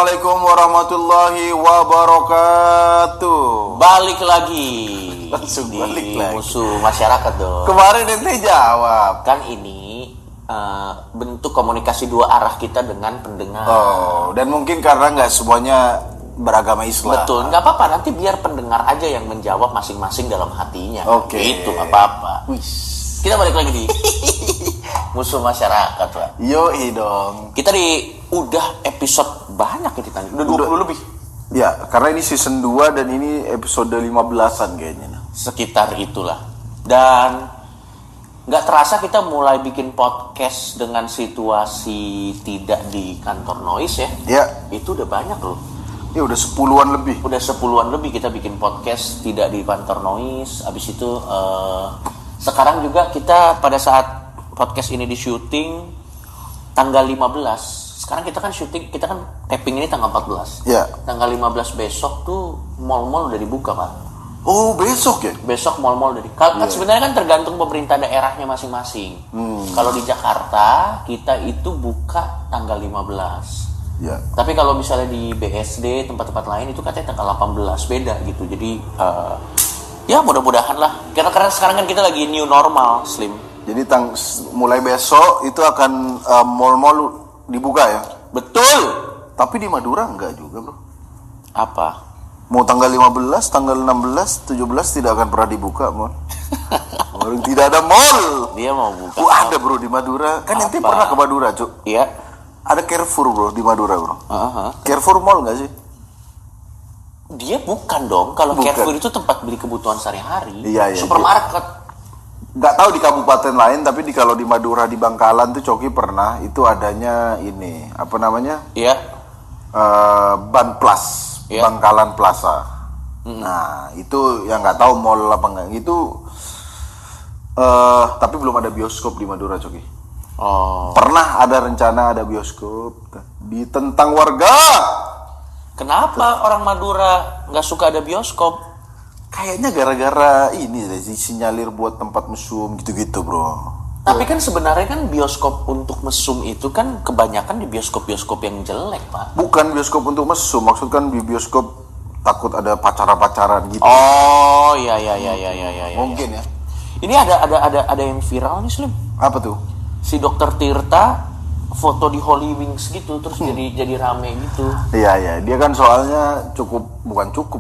Assalamualaikum warahmatullahi wabarakatuh. Balik lagi Langsung di balik lagi. Musuh Masyarakat dong. Kemarin ente jawab. Kan ini bentuk komunikasi dua arah kita dengan pendengar. Oh, dan mungkin karena nggak semuanya beragama Islam. Betul, nggak apa-apa. Nanti biar pendengar aja yang menjawab masing-masing dalam hatinya. Oke. Itu nggak apa-apa. Kita balik lagi di Musuh Masyarakat, Pak. Yoi dong. Kita udah episode banyak ya, Titan. Udah 20 lebih. Ya, karena ini season 2 dan ini episode 15-an kayaknya. Sekitar itulah. Dan nggak terasa kita mulai bikin podcast dengan situasi tidak di kantor Noise ya. Ya, Itu udah banyak loh. ya udah 10-an lebih. Udah 10-an lebih kita bikin podcast tidak di kantor Noise. Abis itu sekarang juga kita pada saat podcast ini di syuting tanggal 15. Sekarang kita kan syuting, kita kan taping ini tanggal 14. Ya. Tanggal 15 besok tuh mall-mall udah dibuka, Pak. Oh, besok ya? Besok mall-mall dari kan sebenarnya kan tergantung pemerintah daerahnya masing-masing. Kalau di Jakarta kita itu buka tanggal 15. Ya. Tapi kalau misalnya di BSD tempat-tempat lain itu katanya tanggal 18, beda gitu. Jadi ya mudah-mudahan lah. Karena sekarang kan kita lagi new normal, Slim. Jadi mulai besok itu akan mall-mall dibuka ya? Betul. Tapi di Madura enggak juga, Bro. Apa? Mau tanggal 15, tanggal 16, 17 tidak akan pernah dibuka, Mon. Orang tidak ada mall. Dia mau buka. Ada, Bro, di Madura. Kan ente Apa? pernah ke Madura, Cuk? Iya. Ada Carrefour, Bro, di Madura, Bro. Aha. Carrefour Mall enggak sih? Dia bukan dong. Kalau Bukan. Carrefour itu tempat beli kebutuhan sehari-hari. Iya, iya, Supermarket. Nggak tahu di kabupaten lain, tapi kalau di Madura, di Bangkalan tuh Coki pernah, itu adanya ini, apa namanya? Iya. Ban Plus, Iya. Bangkalan Plaza. Nah, itu yang nggak tahu mall apa enggak itu. Tapi belum ada bioskop di Madura, Coki. Oh. Pernah ada rencana ada bioskop, ditentang warga. Kenapa orang Madura nggak suka ada bioskop? Kayaknya gara-gara ini disinyalir buat tempat mesum gitu-gitu, Bro. Tapi kan sebenarnya kan bioskop untuk mesum itu kan kebanyakan di bioskop-bioskop yang jelek, Pak. Bukan bioskop untuk mesum, maksud kan di bioskop takut ada pacaran-pacaran gitu. Oh, iya. Mungkin ya. Ini ada yang viral nih, Slim. Apa tuh? Si Dokter Tirta foto di Holy Wings gitu terus jadi rame gitu. Iya, dia kan soalnya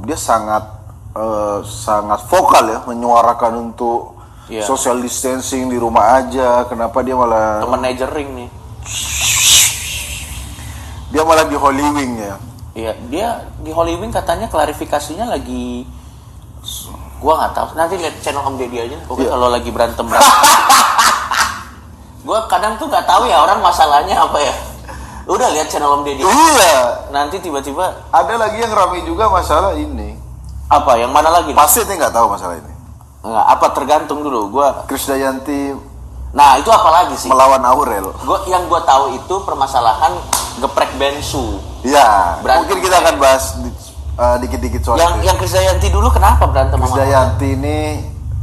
dia sangat vokal ya, menyuarakan untuk social distancing di rumah aja. Kenapa dia malah Managering nih. Dia malah di Holy Wing ya? Iya, dia di Holy Wing katanya klarifikasinya lagi, gua nggak tahu. Nanti lihat channel Om Deddy aja. Pokoknya kalau lagi berantem. Gua kadang tuh nggak tahu ya orang masalahnya apa ya. Udah lihat channel Om Deddy. Iya. Nanti tiba-tiba Ada lagi yang ramai juga masalah ini. apa? Yang mana lagi? Pasti ente nggak tahu masalah ini. Nggak, apa tergantung dulu. Gua. Krisdayanti Nah itu apa lagi sih? melawan Aurel. Yang gue tahu itu permasalahan geprek bensu. Ya, Berantem. mungkin kita akan bahas dikit-dikit soal itu. Yang Krisdayanti dulu kenapa berantem sama Krisdayanti ini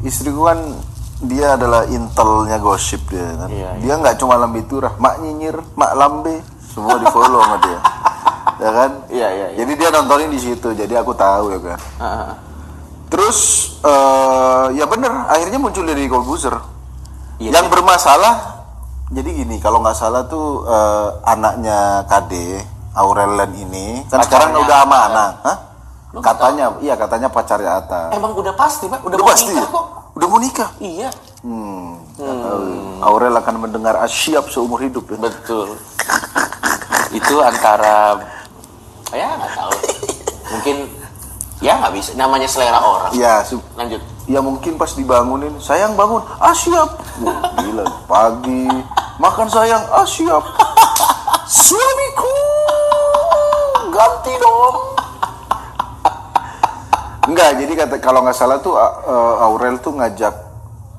istriku kan, dia adalah intelnya gosip dia kan. Iya. Dia nggak cuma lambe turah, mak nyinyir, mak lambe, semua di follow sama dia. Ya kan? Iya. Jadi dia nontonin di situ, jadi aku tahu ya kan. Terus ya bener, akhirnya muncul dari Corbuzier. Iya, Yang bermasalah, jadi gini, kalau nggak salah tuh anaknya KD Aurelian ini kan Pacarnya sekarang udah sama Atta. anak, hah? Katanya pacarnya Atta. Emang udah pasti, Pak? Udah Udah mau pasti nikah ya? kok. Udah mau nikah. Iya. Nggak tahu. Aurel akan mendengar asyap seumur hidup ya. Betul. Itu antara ya nggak tahu. Mungkin ya nggak bisa. Namanya selera orang. Ya, Lanjut. ya mungkin pas dibangunin, sayang bangun, asyap. Wah, gila, pagi makan sayang, asyap. Suamiku, ganti dong. Enggak, jadi kalau nggak salah tuh Aurel tuh ngajak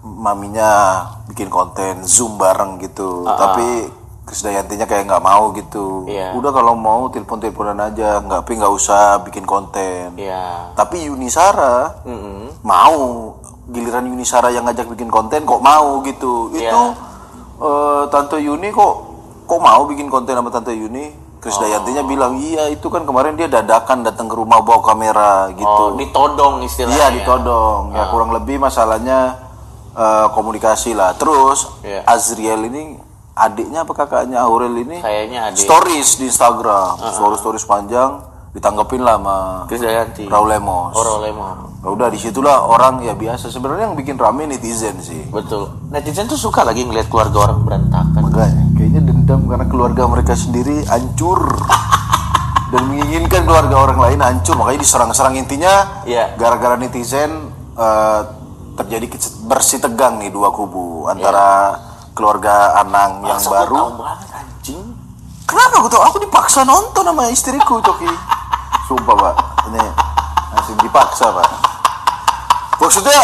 maminya bikin konten Zoom bareng gitu. Tapi Krisdayantinya kayak nggak mau gitu. Iya. Udah kalau mau telepon-teleponan aja, nggak usah bikin konten. Iya. Tapi Yunisara mau, giliran Yunisara yang ngajak bikin konten kok mau gitu. Iya. Itu Tante Yuni kok mau bikin konten sama Tante Yuni. Krisdayantinya bilang, iya itu kan kemarin dia dadakan datang ke rumah bawa kamera gitu. Ditodong istilahnya. Iya ditodong. Ya kurang lebih masalahnya komunikasi lah. Terus Iya. Azriel ini adiknya apa kakaknya Aurel ini? Kayaknya adik. Stories di Instagram, stories panjang ditanggepin lah sama Krisdayanti. Raul Lemos. Raul Lemos. Ya udah disitulah orang ya biasa. Sebenarnya yang bikin rame netizen sih. Betul. Netizen tuh suka lagi ngeliat keluarga orang berantakan. Makanya kayaknya dendam karena keluarga mereka sendiri hancur dan menginginkan keluarga orang lain hancur, makanya diserang-serang. Intinya Iya. gara-gara netizen terjadi bersih tegang nih dua kubu antara keluarga Anang yang Masa baru. gua tahu banget anjing. Kenapa gue tau? Aku dipaksa nonton sama istriku Coki. Sumpah pak, ini masih dipaksa pak. Maksudnya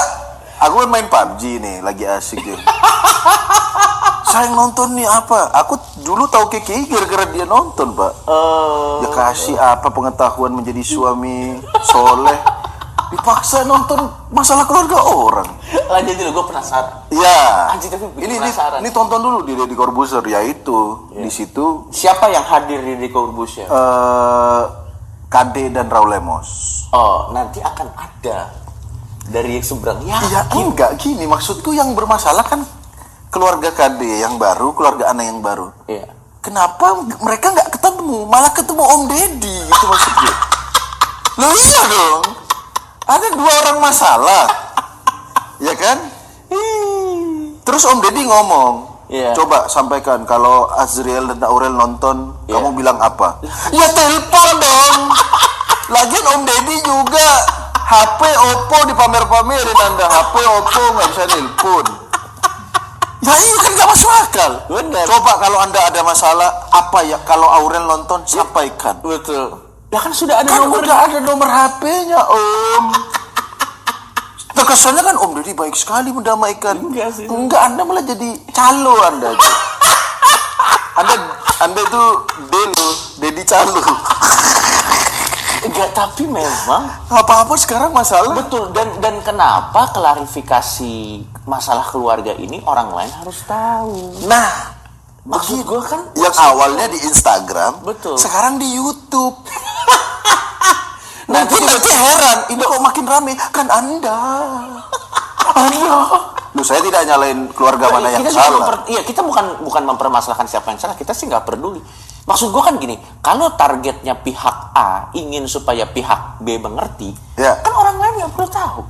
aku kan main PUBG nih, lagi asik ya. Saya nonton nih apa? Aku dulu tahu KKI gara-gara dia nonton pak. Ya kasih apa pengetahuan menjadi suami soleh. Dipaksa nonton masalah keluarga orang. Lanjut dulu, gue penasaran. Ya. Anjing, tapi bikin Ini penasaran. tonton dulu di Deddy Corbuzier ya itu. Di situ Siapa yang hadir di Corbuzier? Kade dan Raul Lemos. Oh, nanti akan ada dari seberang. Ya, Iya enggak gini maksudku, yang bermasalah kan keluarga Kade yang baru, keluarga Ana yang baru. iya. Kenapa mereka nggak ketemu, malah ketemu Om Deddy gitu maksudnya? Loh iya dong, ada dua orang masalah, ya kan? Terus Om Deddy ngomong, Iya. coba sampaikan kalau Azriel dan Aurel nonton, Iya. kamu bilang apa? Ya telepon dong. Lagian Om Deddy juga HP Oppo dipamer-pamerin Anda, HP Oppo nggak bisa telepon. Ya iya kan nggak masuk akal. Benar. Coba kalau Anda ada masalah apa ya, kalau Aurel nonton sampaikan. Betul. Ya kan sudah ada Kan nomor. udah ada nomor HP-nya Om. Terkesannya kan Om Deddy baik sekali mendamaikan. Enggak sih. Enggak, Anda malah jadi calo Anda. Anda itu Deddy calo. Enggak, tapi memang Apa-apa sekarang masalah. betul. Dan kenapa klarifikasi masalah keluarga ini orang lain harus tahu? Nah, Maksud gue kan yang awalnya di Instagram, Betul. sekarang di YouTube. Nanti heran, ini kok makin rame? Kan Anda. Loh, saya tidak nyalain keluarga mana yang kita salah. kita bukan mempermasalahkan siapa yang salah, kita sih nggak peduli. Maksud gue kan gini, kalau targetnya pihak A ingin supaya pihak B mengerti, Ya. kan orang lain nggak perlu tahu.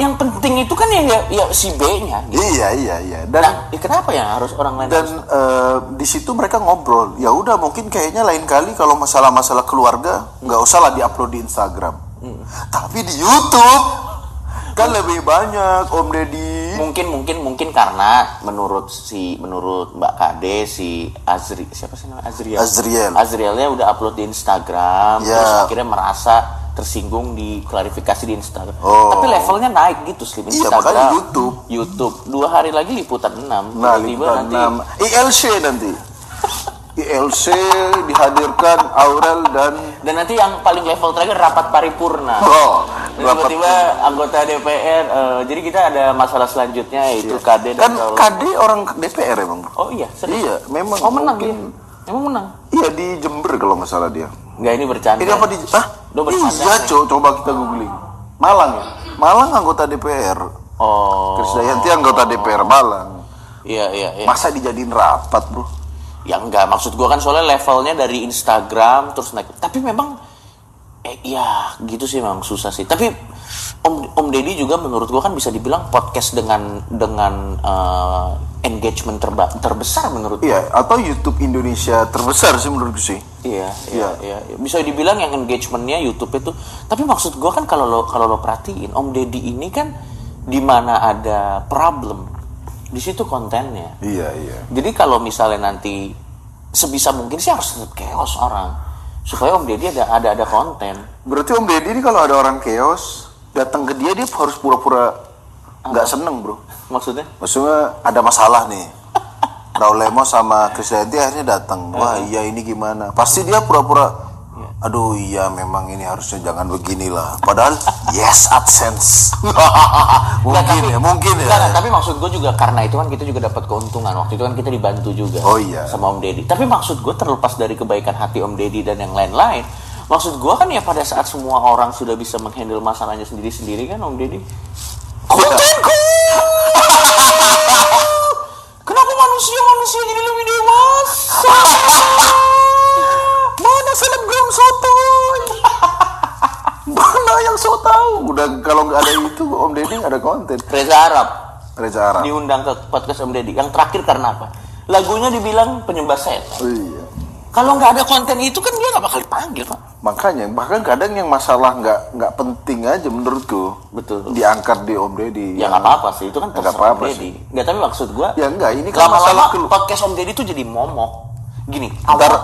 yang penting itu kan ya si B-nya. Gitu. Iya. Dan Nah, kenapa ya harus orang lain? dan di situ mereka ngobrol. Ya udah, mungkin kayaknya lain kali kalau masalah-masalah keluarga nggak usah lah diupload di Instagram. Tapi di YouTube kan lebih banyak Om Deddy. Mungkin karena menurut Mbak Kade si siapa sih namanya Azriel. Azrielnya udah upload di Instagram, Ya. terus akhirnya merasa tersinggung di klarifikasi di Instagram. Oh. Tapi levelnya naik gitu Slim. Iya, Instagram, makanya YouTube. 2 hari lagi liputan 6. Nah, Tiba-tiba liputan nanti 6 ILC nanti. ILC dihadirkan Aurel dan nanti yang paling level terakhir rapat paripurna. Tiba-tiba anggota DPR, jadi kita ada masalah selanjutnya yaitu Kade kan dan Raul. KD orang DPR emang. Oh iya, serius? Iya, memang. Oh menang dia. mungkin- Emang menang? Iya di Jember kalau nggak salah dia. Enggak, ini bercanda. Ini apa di? Hah? Lu bercanda Iya, nih. coba kita googling. Malang ya. Malang anggota DPR. Oh. Krisdayanti anggota DPR Malang. Iya. Masa dijadiin rapat, Bro? Ya enggak, maksud gua kan soalnya levelnya dari Instagram terus naik. Tapi memang ya gitu sih, memang susah sih. Tapi Om Deddy juga menurut gua kan bisa dibilang podcast dengan engagement terbesar menurut gua. Iya, atau YouTube Indonesia terbesar sih menurutku sih. Iya. Bisa dibilang yang engagementnya YouTube itu. Tapi maksud gua kan kalau lo perhatiin, Om Deddy ini kan di mana ada problem, di situ kontennya. Iya. Jadi kalau misalnya nanti sebisa mungkin sih harus tetap chaos orang supaya Om Deddy ada konten. Berarti Om Deddy ini kalau ada orang chaos datang ke dia harus pura-pura nggak seneng, Bro. Maksudnya? Maksudnya ada masalah nih. Raul Lemos sama Krisdayanti akhirnya datang. Wah iya ini gimana? Pasti dia pura-pura aduh iya memang ini harusnya jangan beginilah. Padahal yes AdSense. mungkin ya. Enggak, tapi maksud gue juga karena itu kan kita juga dapat keuntungan. Waktu itu kan kita dibantu juga Oh iya. sama Om Deddy. Tapi maksud gue terlepas dari kebaikan hati Om Deddy dan yang lain-lain, maksud gue kan ya pada saat semua orang sudah bisa menghandle masalahnya sendiri-sendiri kan Om Deddy. Kontenku. Kenapa manusia jadi lebih dewasa? Mana selebgram sotoy? Mana yang so tahu? Udah kalau nggak ada itu Om Deddy nggak ada konten. Reza Arab diundang ke podcast Om Deddy. Yang terakhir karena apa? Lagunya dibilang penyembah setan. Oh, iya. Kalau nggak ada konten itu kan dia nggak bakal dipanggil, Pak. Makanya bahkan kadang yang masalah nggak penting aja menurutku. Betul. Diangkat di Om Deddy. Ya nggak apa-apa sih, itu kan Nggak terserah Om apa-apa Deddy. Nggak, tapi maksud gua Ya enggak, ini kan masalah lama-lama podcast Om Deddy itu jadi momok. Gini, Ntar,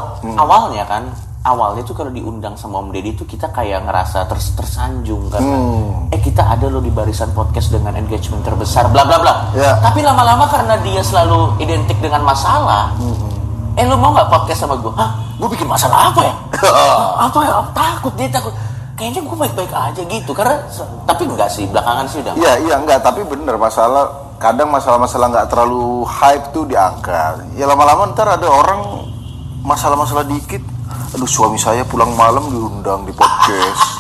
awalnya tuh kalau diundang sama Om Deddy itu kita kayak ngerasa tersanjung karena kita ada loh di barisan podcast dengan engagement terbesar bla bla bla. Ya. Tapi lama-lama karena dia selalu identik dengan masalah. Lu mau nggak podcast sama gue? Hah? Gue bikin masalah apa ya? Apa ya? Dia takut. Kayaknya gue baik-baik aja gitu. Karena tapi enggak sih, belakangan sih udah. Iya enggak, tapi bener kadang masalah-masalah nggak terlalu hype tuh diangkat. Ya lama-lama ntar ada orang masalah-masalah dikit, aduh suami saya pulang malam diundang di podcast.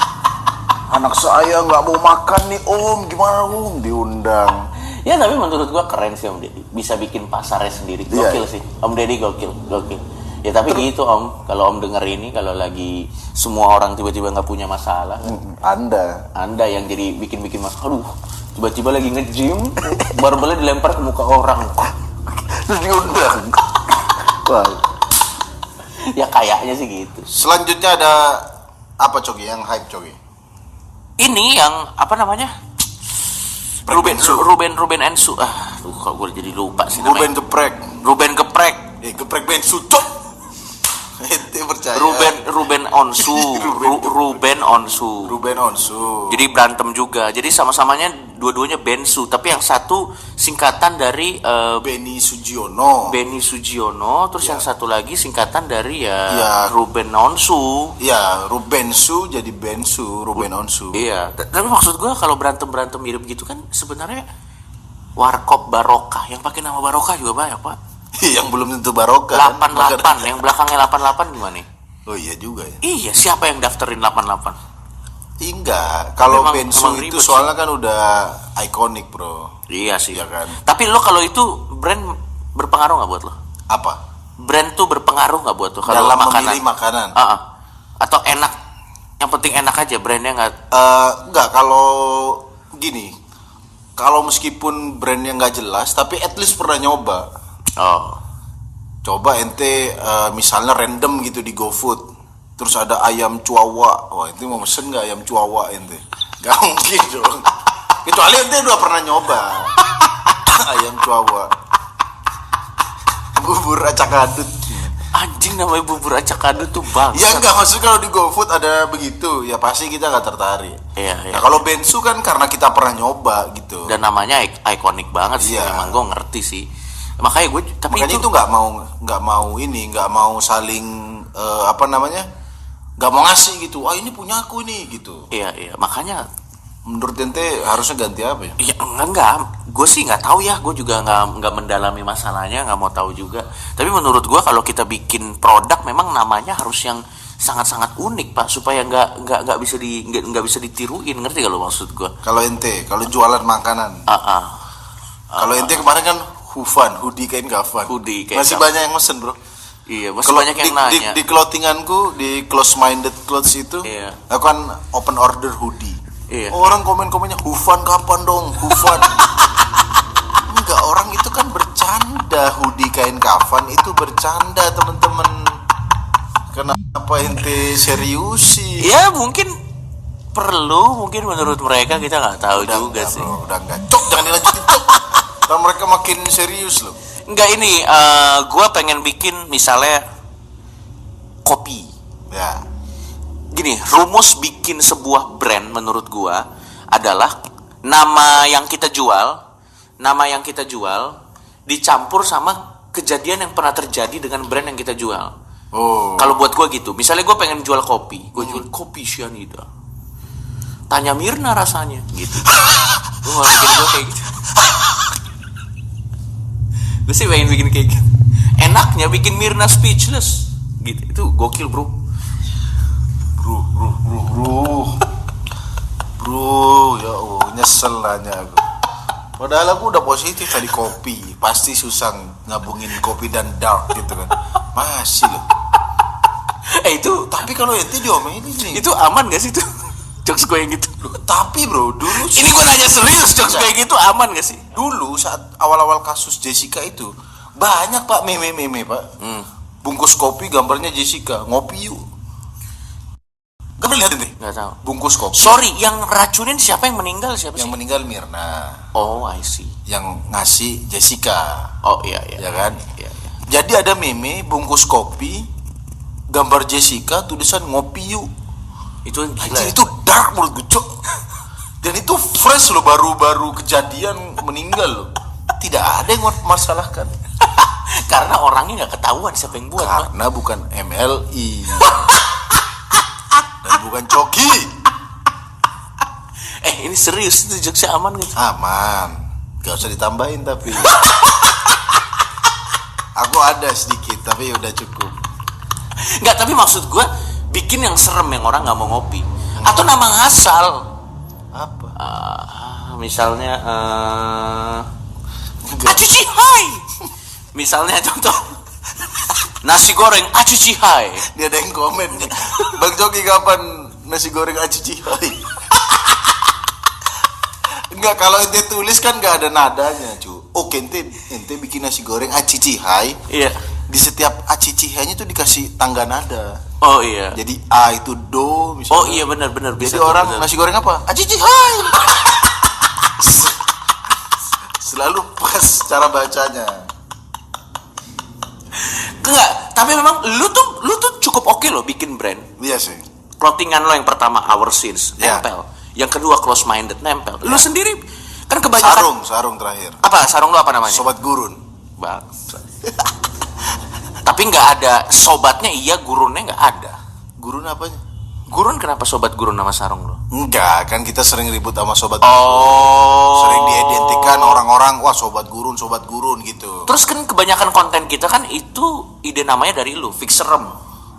Anak saya nggak mau makan nih Om, gimana Om? Diundang. Ya tapi menurut gua keren sih Om Deddy, bisa bikin pasarnya sendiri. Gokil sih, Om Deddy gokil. Ya tapi gitu Om, kalau Om denger ini, kalau lagi semua orang tiba-tiba nggak punya masalah, Anda yang jadi bikin masalah. Aduh, tiba-tiba lagi nge-gym, barbelnya dilempar ke muka orang. Terus diundang. Wah. Ya kayaknya sih gitu. Selanjutnya ada apa Cogi yang hype Cogi? Ini yang apa namanya? Ruben Ensu. Kalau gue jadi lupa sih namanya. Ruben geprek. Geprek Bensu. Ente percaya. Ruben Onsu. Jadi berantem juga. Jadi sama-samanya dua-duanya Bensu, tapi yang satu singkatan dari Benny Sugiono. Terus yang satu lagi singkatan dari Ruben Onsu. Iya, Rubensu jadi Bensu, Ruben Onsu. Iya, tapi maksud gue kalau berantem mirip gitu kan sebenarnya Warkop Barokah. Yang pakai nama Barokah juga banyak, Pak. Yang belum tentu Barokah. 88, yang belakangnya 88 gimana nih? Oh iya juga ya. Iya, siapa yang daftarin 88? Enggak, kalau Memang Bensu itu soalnya kan udah ikonik bro. Iya sih. Iya kan. Tapi lo kalau itu brand berpengaruh nggak buat lo? Apa? Brand tuh berpengaruh nggak buat lo kalau dalam makanan? memilih makanan? Atau enak? Yang penting enak aja, brandnya nggak? Enggak, kalau gini, kalau meskipun brandnya nggak jelas, tapi at least pernah nyoba. Oh. Coba ente misalnya random gitu di GoFood. Terus ada ayam cuawa. Wah, itu mau mesen nggak ayam cuawa ente? Gak mungkin dong. Kecuali ente udah pernah nyoba ayam cuawa. Bubur acak adut. Anjing, namanya bubur acak adut tuh bang. Ya enggak, maksud kalau di GoFood ada begitu, ya pasti kita nggak tertarik. Iya. Nah kalau Bensu kan karena kita pernah nyoba gitu. Dan namanya ikonik banget sih. Iya. Emang gue ngerti sih. Makanya gue, tapi makanya itu nggak mau saling nggak mau ngasih gitu. Wah ini punya aku nih gitu. Iya. Makanya menurut ente harusnya ganti apa ya? Iya enggak. Gue sih nggak tahu ya. Gue juga nggak mendalami masalahnya, nggak mau tahu juga. Tapi menurut gue kalau kita bikin produk, memang namanya harus yang sangat-sangat unik Pak, supaya nggak bisa ditiruin. Ngerti gak lo maksud gue? Kalau ente, kalau jualan makanan. Kalau ente kemarin kan hoodie kain kafan. Masih banyak yang mesen bro. Iya, masih banyak yang nanya. Di clothinganku, di close minded clothes itu, aku kan open order hoodie. Iya. Orang komen-komennya, Hufan kapan dong? Hufan. Enggak, orang itu kan bercanda. Hoodie kain kafan itu bercanda teman-teman. Kenapa ente serius sih? Ya mungkin menurut mereka, kita nggak tahu juga sih. Bro, udah enggak. Cok, jangan dilanjutin cok. Dan mereka makin serius loh. Enggak, ini gue pengen bikin misalnya kopi. Ya. Gini, rumus bikin sebuah brand menurut gue adalah nama yang kita jual dicampur sama kejadian yang pernah terjadi dengan brand yang kita jual. Oh. Kalau buat gue gitu, misalnya gue pengen jual kopi, gue jual kopi cyanida. Tanya Mirna rasanya, gitu. Gue mau bikin gue kayak gitu. Gue sih pengen bikin kayak gitu. Enaknya bikin Mirna speechless, gitu. Itu gokil bro. Bro, ya Allah, nyesel nanya aku. Padahal aku udah positif tadi kopi, pasti susah ngabungin kopi dan dark gitu kan. Masih loh. Itu Tapi kalau ente diomelin nih. itu aman gak sih tuh? Jokes gue yang gitu. Tapi bro, dulu Ini gue nanya serius, jokes kayak gitu aman gak sih? dulu saat awal-awal kasus Jessica itu banyak pak meme pak. Bungkus kopi gambarnya Jessica, ngopi yuk. Gak pernah lihat ente? Gak tahu. Bungkus kopi. Sorry, yang racunin siapa, yang meninggal siapa Yang sih? meninggal Mirna, Oh, I see. yang ngasih Jessica, Oh iya iya. ya kan? Iya, iya. Jadi ada meme bungkus kopi, gambar Jessica, tulisan ngopi yuk. Itu gila. Anjir, Ya? itu dark menurut gue, Cok. Dan itu fresh loh, baru-baru kejadian meninggal loh. Tidak ada yang masalahkan. Karena orangnya nggak ketahuan siapa yang buat. Pak. Karena bukan MLI. Dan bukan Coki. Ini serius itu jokesnya aman gitu. Aman. Gak usah ditambahin tapi. Aku ada sedikit tapi udah cukup. Nggak, tapi maksud gue bikin yang serem yang orang nggak mau ngopi. Atau nama ngasal. Apa? Misalnya acuci hai. Misalnya contoh nasi goreng acuci hai. Dia ada yang komen nih. Bang Joki kapan nasi goreng acuci hai? Enggak, kalau ente tulis kan nggak ada nadanya, cu. Oke, ente bikin nasi goreng acuci hai. Iya. Di setiap acuci hai-nya tuh dikasih tangga nada. Oh iya. Jadi A itu do misalnya. Oh iya benar Jadi bisa. orang bener. nasi goreng apa? Acuci hai. Selalu pas cara bacanya. Enggak, tapi memang lu tuh cukup oke loh bikin brand. Iya sih. Clothingan lo yang pertama Our Sins Ya. nempel. Yang kedua Close Minded nempel. Lu sendiri kan kebanyakan Sarung terakhir. apa sarung lo apa namanya? Sobat gurun. Bang. Tapi nggak ada sobatnya, iya gurunnya nggak ada. Gurun apanya? Gurun kenapa sobat gurun nama sarung lo? Enggak, kan kita sering ribut sama sobat gurun. Oh. Sering diidentikan orang-orang, wah sobat gurun gitu. Terus kan kebanyakan konten kita kan itu ide namanya dari lu, fix serem.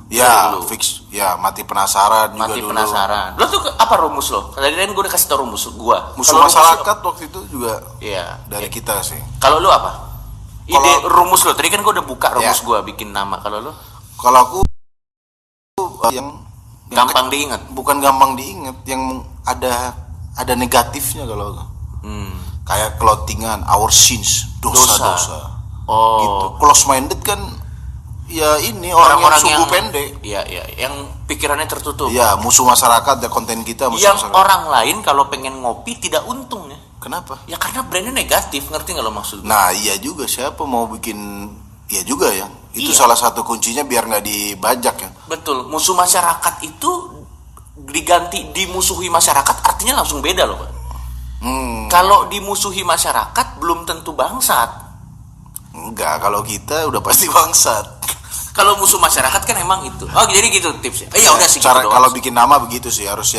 Ya, Dari lu. fix. Ya, mati penasaran juga Mati dulu. penasaran. Lo tuh apa rumus lo? Tadi kan gue udah kasih tau rumus gua. Musuh Kalau rumus masyarakat waktu itu juga lo- Iya. dari kita sih. Kalau lu apa? Ide rumus lo. Tadi kan gue udah buka rumus Ya. gua bikin nama. Kalau lo Kalau aku yang gampang diingat. bukan gampang diingat, yang ada negatifnya kalau aku. Kayak clothingan, our sins, dosa-dosa. Oh. Gitu. Close minded kan ya ini orang yang sungguh pendek. Iya, iya, yang pikirannya tertutup. Ya, musuh masyarakat ya, konten kita musuh Yang masyarakat. orang lain kalau pengen ngopi tidak untung ya. Kenapa? Ya karena brandnya negatif, ngerti nggak lo maksud gue? Nah, iya juga, siapa mau bikin, iya juga ya. Itu Iya. salah satu kuncinya biar nggak dibajak ya. Betul, musuh masyarakat itu diganti dimusuhi masyarakat artinya langsung beda loh, Pak. Kalau dimusuhi masyarakat belum tentu bangsat. Enggak, kalau kita udah pasti bangsat. Kalau musuh masyarakat kan emang itu. Oh, jadi gitu tipsnya. Ya udah sih Cara gitu doang. kalau bikin nama begitu sih, harus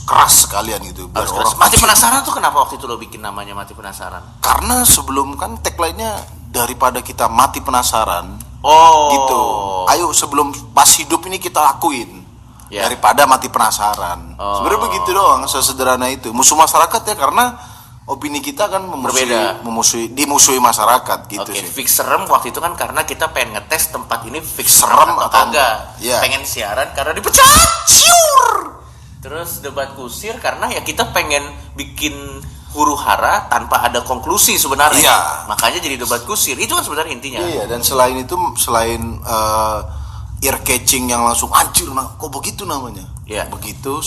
keras sekalian gitu. Biar Harus keras. orang Mati penasaran tuh kenapa waktu itu lo bikin namanya Mati Penasaran? Karena sebelum kan tagline-nya daripada kita mati penasaran, Oh. gitu. Ayo sebelum pas hidup ini kita lakuin. Ya. Daripada mati penasaran. Oh. Sebenarnya begitu doang, sesederhana itu. Musuh masyarakat ya karena opini kita kan Berbeda. dimusuhi masyarakat gitu Oke, sih. fix serem waktu itu kan karena kita pengen ngetes tempat ini fix Serem serem atau atau kagak. enggak. Iya. Pengen siaran karena dipecat. Siur. Terus debat kusir karena ya kita pengen bikin huru hara tanpa ada konklusi sebenarnya. Iya. Makanya jadi debat kusir. Itu kan sebenarnya intinya. Iya, dan selain itu, selain ear catching yang langsung anjir, nah, kok begitu namanya? Iya. Begitu,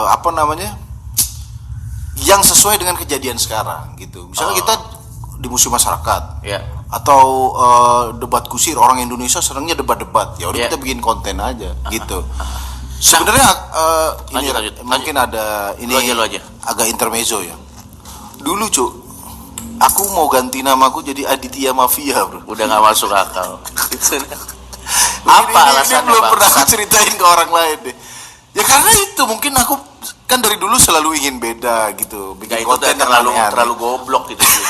apa namanya? Yang sesuai dengan kejadian sekarang gitu. Misalnya kita di museum masyarakat, Iya. atau debat kusir, orang Indonesia senangnya debat-debat. Ya udah Iya. kita bikin konten aja gitu. Sebenarnya ini lanjut. mungkin ada ini Lu aja. agak intermezzo ya. Dulu Cuk, aku mau ganti namaku jadi Aditya Mafia, bro. Udah nggak masuk akal. Apa Apa alasannya, belum pernah aku bangsat? ceritain ke orang lain deh. Ya karena itu mungkin aku kan dari dulu selalu ingin beda gitu, Ya bikin itu konten udah yang aneh-aneh. terlalu goblok gitu sih.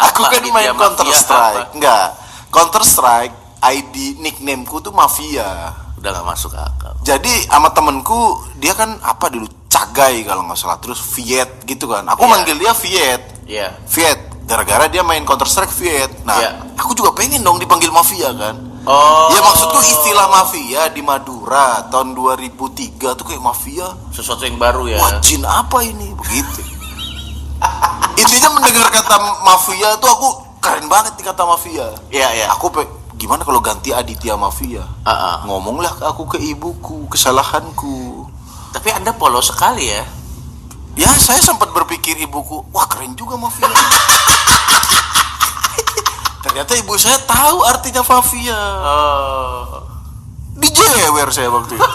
Aku Apa kan Aditya main Mafia, Counter Strike, apa? enggak. Counter Strike ID nicknameku tuh Mafia. Udah nggak masuk akal. Jadi sama temenku dia kan apa dulu Cagai kalau nggak salah, terus Viet gitu kan. Aku Iya. manggil dia Viet. Iya. Viet gara-gara dia main Counter Strike Viet. Nah, Iya. aku juga pengen dong dipanggil Mafia kan. Oh. Ya maksudku istilah mafia di Madura tahun 2003 tuh kayak mafia. Sesuatu yang baru ya. Wah, jin apa ini? Begitu. Intinya mendengar kata mafia tuh aku keren banget nih kata mafia. Iya, iya. Aku gimana kalau ganti Aditya Mafia? Ngomonglah aku ke ibuku kesalahanku. Tapi Anda polos sekali ya. Ya, saya sempat berpikir ibuku, wah keren juga mafia. Ternyata ibu saya tahu artinya mafia. Oh. Dijewer saya waktu itu.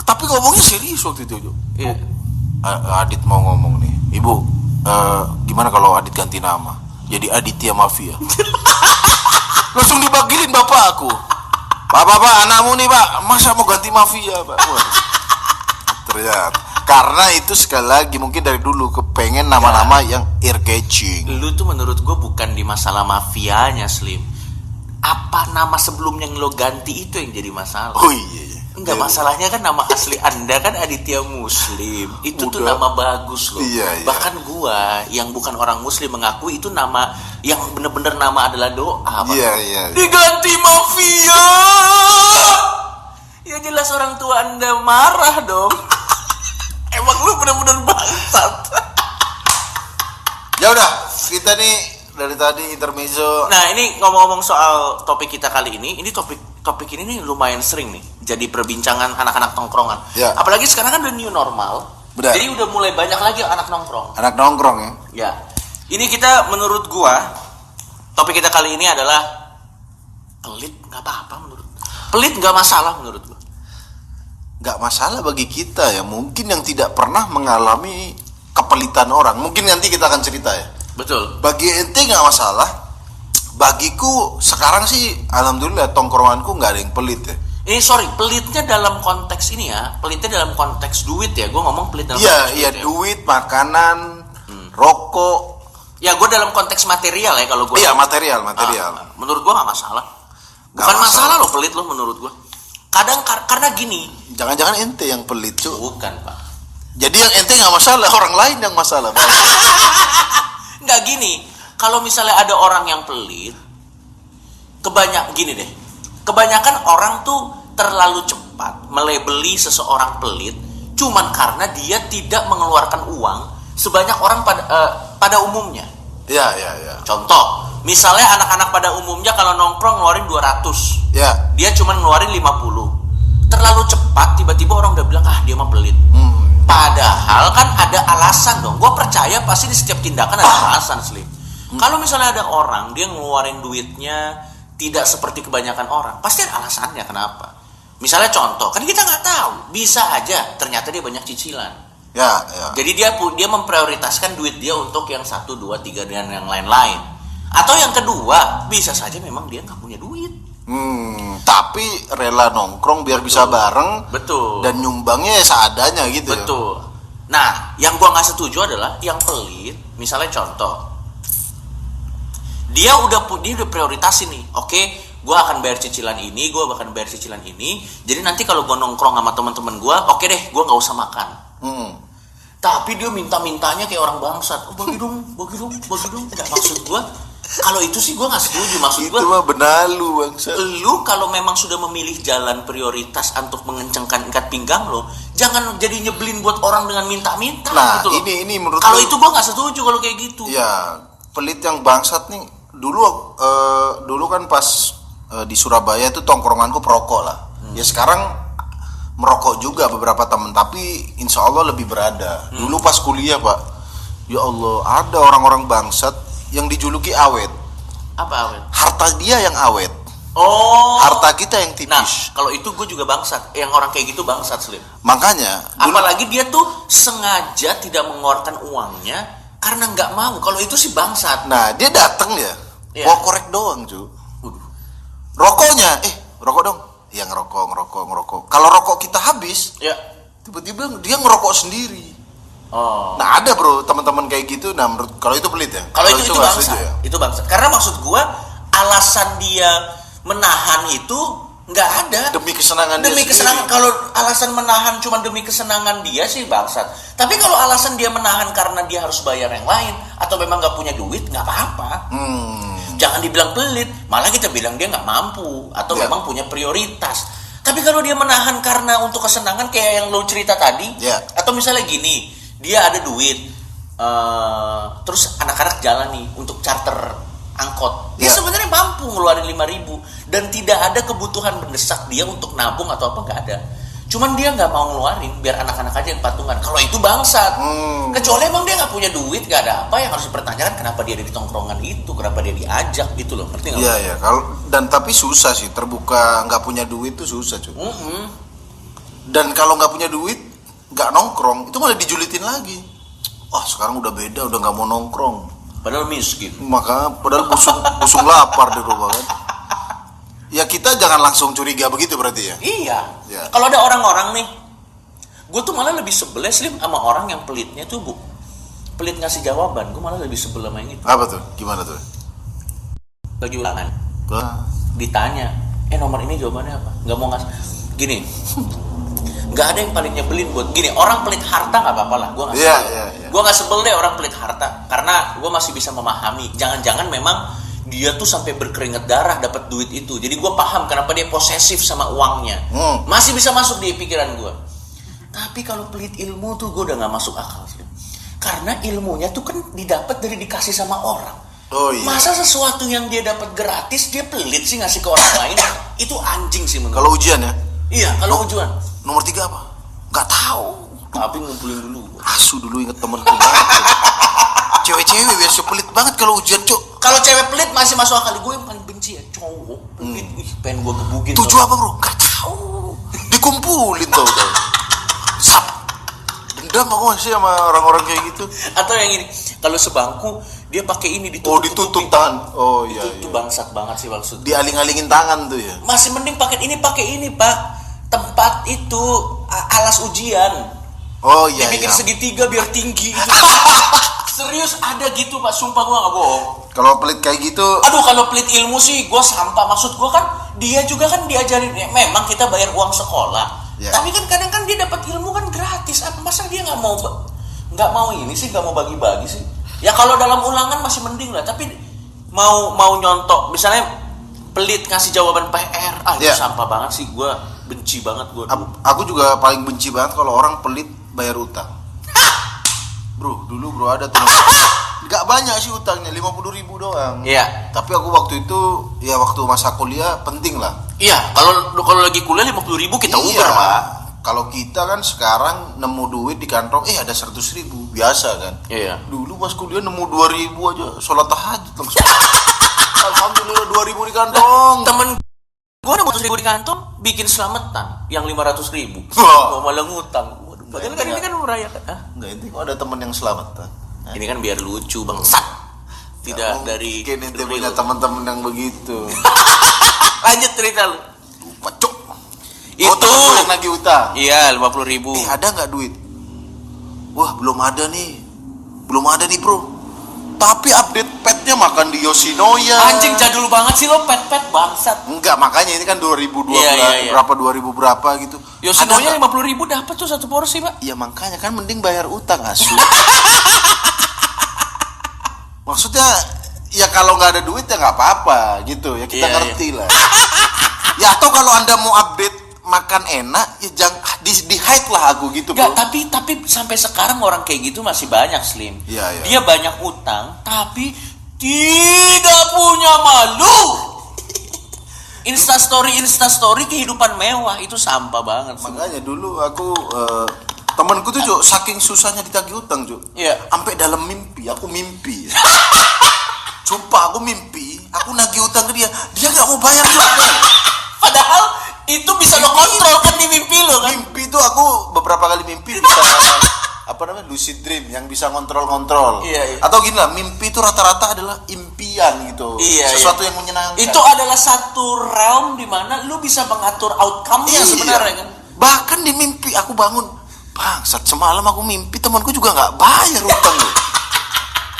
Tapi ngomongnya serius waktu itu. Iya. Adit mau ngomong nih, ibu, gimana kalau Adit ganti nama jadi Aditya Mafia? Langsung dibagilin bapak aku. Pak, anakmu nih pak, masa mau ganti mafia pak? Wah. Ternyata karena itu sekali lagi mungkin dari dulu kepengen nama-nama yang ear catching. Lu tuh menurut gue bukan di masalah mafianya, Slim. Apa nama sebelumnya yang lo ganti itu yang jadi masalah. Oh iya. Enggak, masalahnya kan nama asli Anda kan Aditya Muslim. Itu tuh Udah. nama bagus loh. Iya. Bahkan gua yang bukan orang muslim mengakui itu nama yang bener-bener nama adalah doa. Pak. Iya. Diganti mafia. Ya jelas orang tua Anda marah dong. Emang lu bener-bener bangsat. Ya udah, kita nih dari tadi intermezzo. Nah, ini ngomong-ngomong soal topik kita kali ini topik ini nih lumayan sering nih jadi perbincangan anak-anak tongkrongan. Ya. Apalagi sekarang kan udah new normal. Benar. Jadi udah mulai banyak lagi anak nongkrong. Anak nongkrong ya. Ya. Ini kita menurut gua topik kita kali ini adalah pelit nggak apa-apa menurut. Pelit nggak masalah menurut gua. Nggak masalah bagi kita ya, mungkin yang tidak pernah mengalami kepelitan orang. Mungkin nanti kita akan cerita ya. Betul. Bagi ente nggak masalah. Bagiku sekarang sih alhamdulillah tongkronganku nggak ada yang pelit ya. Ini sorry, pelitnya dalam konteks ini ya. Pelitnya dalam konteks duit ya. Gua ngomong pelit dalam Iya, konteks iya, duit ya. duit, makanan, rokok. Ya, gue dalam konteks material ya kalau gue. Iya, material. Menurut gue nggak masalah. Nggak Bukan masalah masalah. loh pelit lo menurut gue. Kadang karena gini. Jangan-jangan ente yang pelit, cu. Bukan pak. Jadi yang ente nggak masalah, orang lain yang masalah. Nggak gini. Kalau misalnya ada orang yang pelit, gini deh. Kebanyakan orang tuh terlalu cepat melabeli seseorang pelit, cuman karena dia tidak mengeluarkan uang sebanyak orang pada umumnya. Iya. Contoh, misalnya anak-anak pada umumnya kalau nongkrong ngeluarin 200, Ya. dia cuma ngeluarin 50. Terlalu cepat tiba-tiba orang udah bilang dia mah pelit. Padahal kan ada alasan dong. Gue percaya pasti di setiap tindakan ada alasan, Slim. Kalau misalnya ada orang dia ngeluarin duitnya tidak seperti kebanyakan orang, pasti ada alasannya kenapa. Misalnya contoh, kan kita nggak tahu, bisa aja ternyata dia banyak cicilan. Ya. Jadi dia memprioritaskan duit dia untuk yang 1, 2, 3 dan yang lain-lain. Atau yang kedua, bisa saja memang dia nggak punya duit. Tapi rela nongkrong biar bisa bareng. Betul. Dan nyumbangnya ya seadanya gitu. Betul. Nah, yang gua nggak setuju adalah yang pelit. Misalnya contoh, dia udah prioritasin nih. Oke, gua akan bayar cicilan ini, gua akan bayar cicilan ini. Jadi nanti kalau gua nongkrong sama teman-teman gua, oke deh, gua nggak usah makan. Tapi dia minta-mintanya kayak orang bangsat. Bagi dong. Nggak, maksud gua, kalau itu sih gua nggak setuju. Maksud Itu gua, mah benalu bangsa. lu kalau memang sudah memilih jalan prioritas untuk mengencangkan ikat pinggang lo, jangan jadi nyebelin buat orang dengan minta-minta. Nah, gitu loh. ini menurut Kalau lu- itu gua nggak setuju kalau kayak gitu. Ya, pelit yang bangsat nih. Dulu kan pas di Surabaya itu tongkronganku perokok lah. Ya sekarang merokok juga beberapa temen, tapi insya Allah lebih berada. Dulu pas kuliah pak, ya Allah ada orang-orang bangsat yang dijuluki awet. Apa awet? Harta dia yang awet, Oh. harta kita yang Nah, tipis. kalau itu gue juga bangsat. Yang orang kayak gitu bangsat, Slim. Makanya dulu, Apalagi dia tuh sengaja tidak mengeluarkan uangnya karena nggak mau. Kalau itu sih bangsat. Nah, dia datang ya. Iya. Bawa korek doang, cu. Waduh. Rokoknya, rokok dong. Ya ngerokok. Kalau rokok kita habis, Ya. tiba-tiba dia ngerokok sendiri. Oh. Nah, ada bro, teman-teman kayak gitu. Nah, menurut kalau itu pelit ya. Kalau itu nggak bangsat. setuju ya? Itu bangsat. Karena maksud gua alasan dia menahan itu nggak ada. Demi kesenangan dia Demi sendiri. kesenangan. Kalau alasan menahan cuma demi kesenangan dia sih bangsat. Tapi kalau alasan dia menahan karena dia harus bayar yang lain atau memang nggak punya duit, nggak apa-apa. Jangan dibilang pelit, malah kita bilang dia nggak mampu atau Ya. memang punya prioritas. Tapi kalau dia menahan karena untuk kesenangan kayak yang lo cerita tadi, Ya. atau misalnya gini, dia ada duit, terus anak-anak jalan nih untuk charter angkot, dia Ya. sebenarnya mampu ngeluarin 5.000 dan tidak ada kebutuhan mendesak dia untuk nabung atau apa, nggak ada. Cuman dia nggak mau ngeluarin biar anak-anak aja yang patungan. Kalau itu bangsat. Kecuali emang dia nggak punya duit, nggak ada apa yang harus dipertanyakan. Kenapa dia ada di tongkrongan itu? Kenapa dia diajak gitu loh? Ngerti nggak? Iya ya, kalau dan tapi susah sih terbuka nggak punya duit tuh susah cuy. Dan kalau nggak punya duit nggak nongkrong itu malah dijulitin lagi. Wah sekarang udah beda, udah nggak mau nongkrong. Padahal miskin. Maka padahal busung lapar di rumah kan. Ya kita jangan langsung curiga begitu berarti ya. Iya. Ya. Kalau ada orang-orang nih, gue tuh malah lebih sebel Slim sama orang yang pelitnya tuh pelit ngasih jawaban. Gue malah lebih sebel sama yang itu. Apa tuh? Gimana tuh? Lagi ulangan, Wah. ditanya, nomor ini jawabannya apa? Nggak mau ngasih. Gini, nggak ada yang paling nyebelin buat gini. Orang pelit harta nggak apa-apa lah. Gue nggak Iya, sebel. iya, iya. Gue nggak sebel deh orang pelit harta, karena gue masih bisa memahami. Jangan-jangan memang dia tuh sampai berkeringat darah dapat duit itu. Jadi gue paham kenapa dia posesif sama uangnya. Masih bisa masuk di pikiran gue. Tapi kalau pelit ilmu tuh gue udah nggak masuk akal sih. Karena ilmunya tuh kan didapat dari dikasih sama orang. Oh iya. Masa sesuatu yang dia dapat gratis dia pelit sih ngasih ke orang lain? Itu anjing sih menurut. Kalau ujian ya? Iya, kalau ujian. Nomor 3 apa? Nggak tahu. Tapi ngumpulin dulu. Asu dulu inget temenku banget. Cewek-cewek biasa pelit banget kalau ujian cok. Kalau cewek pelit masih masuk akal. Gue yang paling benci ya cowok pelit. Ih, pengen gue gebugin. Tujuh apa bro? Nggak tahu. Dikumpulin tau. Sap. Dendam aku masih sama orang-orang kayak gitu. Atau yang ini, kalau sebangku dia pakai ini Oh ditutup tangan. Oh iya. Itu bangsat banget sih maksud. Dialing-alingin tangan tuh ya. Masih mending pakai ini pak. Tempat itu alas ujian. Oh iya. Dibikin Iya. segitiga biar tinggi itu. Serius ada gitu pak, sumpah gue gak bohong. Kalau pelit kayak gitu, Aduh kalau pelit ilmu sih gue sampah. Maksud gue kan dia juga kan diajarin ya, memang kita bayar uang sekolah. Ya. Tapi kan kadang kan dia dapat ilmu kan gratis. Apa masa dia nggak mau ini sih, nggak mau bagi-bagi sih? Ya kalau dalam ulangan masih mending lah. Tapi mau nyontok, misalnya pelit ngasih jawaban PR, itu Ya. sampah banget sih. Gue benci banget gue. aku juga paling benci banget kalau orang pelit bayar utang. Bro, dulu bro ada tuh. Nggak banyak sih utangnya, 50.000 doang. Iya. Tapi aku waktu itu, ya waktu masa kuliah penting lah. Iya, kalau lagi kuliah 50.000 kita Iya. uber pak. Kalau kita kan sekarang nemu duit di kantong, ada 100.000 biasa kan. Iya. Dulu pas kuliah nemu 2.000 aja, sholat tahajud langsung. Alhamdulillah 2.000 di kantong. Temen gue ada 100.000 di kantong, bikin selamatan yang 500.000. Wah. Mau malah ngutang. Padahal kan ini kan merayakan. Enggak, itu kok ada temen yang selamat kan? Ini kan biar lucu bangsat. Tidak dari Mungkin ente real. punya teman-teman yang begitu. Lanjut cerita lu. Lupa cok. Itu. Oh, temen gue yang nagih utang. Iya, 50.000. Ada nggak duit? Wah belum ada nih bro. Tapi update petnya makan di Yoshinoya. Anjing jadul banget sih lo pet bangsat. Enggak, makanya ini kan 2012 Iya. berapa 2000 berapa gitu. Yoshinoya Ada nggak? 50.000 dapat tuh satu porsi pak. Ya makanya kan mending bayar utang asu. Maksudnya ya kalau nggak ada duit ya nggak apa-apa gitu ya, kita Iya, ngerti lah. Ya atau kalau anda mau update makan enak ya jangan di hide lah aku gitu bro. Enggak, tapi sampai sekarang orang kayak gitu masih banyak Slim. Iya. Dia banyak utang tapi tidak punya malu. Instastory kehidupan mewah itu sampah banget sih. Makanya dulu aku temanku tuh Cuk, saking susahnya ditagih utang Cuk. Iya. Sampai dalam mimpi, aku mimpi. Sumpah aku mimpi, aku nagih utang ke dia nggak mau bayar Cuk. Padahal itu bisa lo kontrol kan di mimpi lo kan. Mimpi tuh aku beberapa kali mimpi bisa apa namanya lucid dream yang bisa ngontrol. Iya. Atau gini lah, mimpi itu rata-rata adalah impian gitu. Sesuatu yang menyenangkan. Itu adalah satu realm di mana lu bisa mengatur outcome-nya sebenarnya kan. Bahkan di mimpi aku bangun, bangsat semalam aku mimpi temanku juga nggak bayar utang loh.